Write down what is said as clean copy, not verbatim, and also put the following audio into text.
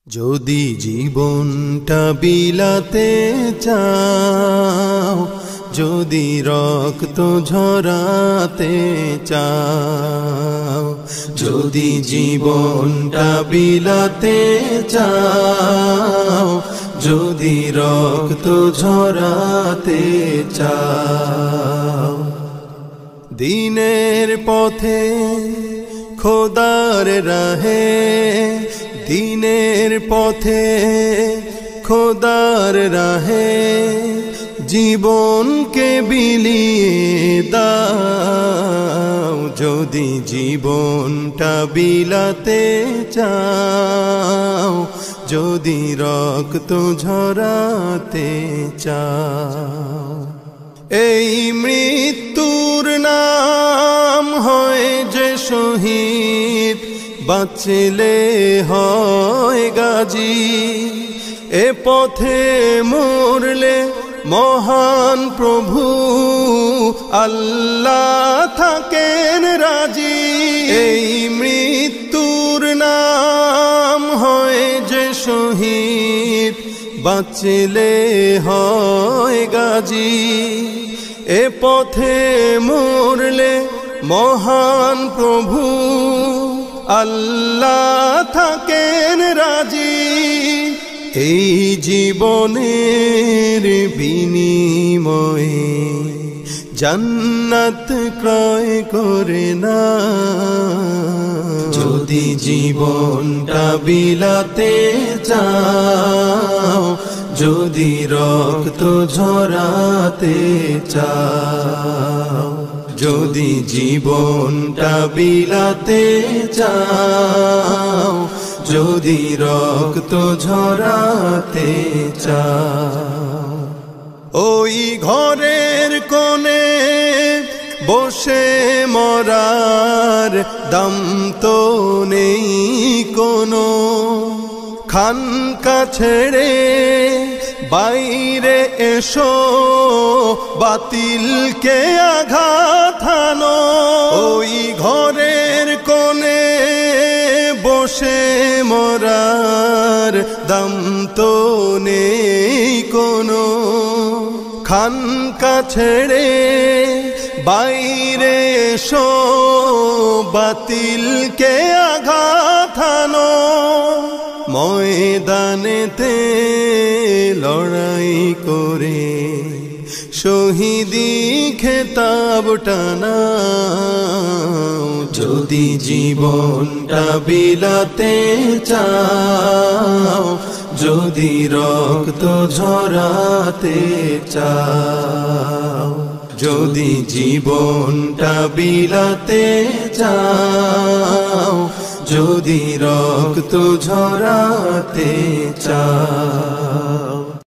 যদি জীবনটা বিলাতে চাও, যদি রক্ত ঝরাতে চাও, যদি জীবনটা বিলাতে চাও, যদি রক্ত ঝরাতে চাও, দিনের পথে খোদার রাহে, দিনের পথে খোদার রাহে জীবনকে বিলিয়ে দাও। যদি জীবনটা বিলাতে চাও, যদি রক্ত ঝরাতে চাও, এই মৃত্যুর নাম হয় যে শহীদ, বাঁচলে হয় গাজী। এ পথে মরলে মহান প্রভু আল্লাহ থাকেন রাজি। এই মৃত্যুর নাম হয় যে শহীদ, বাঁচলে হয় গাজী। এ পথে মরলে মহান প্রভু আল্লাহ থাকেন রাজি। এই জীবনের বিনিময়ে জান্নাত ক্রয় করে না। যদি জীবনটা বিলাতে চাও, যদি রক্ত ঝরাতে চাও, যদি জীবনটা বিলাতে চাও, যদি রক্ত ঝরাতে চাও, ওই ঘরের কোণে বসে মরার দাম তো নেই কোনো। খানকা ছেড়ে বাইরে এসো, বাতিলকে আঘাত হানো। ওই ঘরের কোণে বসে মরার দাম তো নেই কোনো। খানকা ছেড়ে বাইরে এসো, বাতিলকে আঘাত হানো। ময়দানেতে লড়াই করে শহীদি খেতাব টানাও। যদি জীবনটা বিলাতে চাও, যদি রক্ত ঝরাতে চাও, যদি জীবনটা বিলাতে চাও, যদি রক্ত ঝরাতে চাও।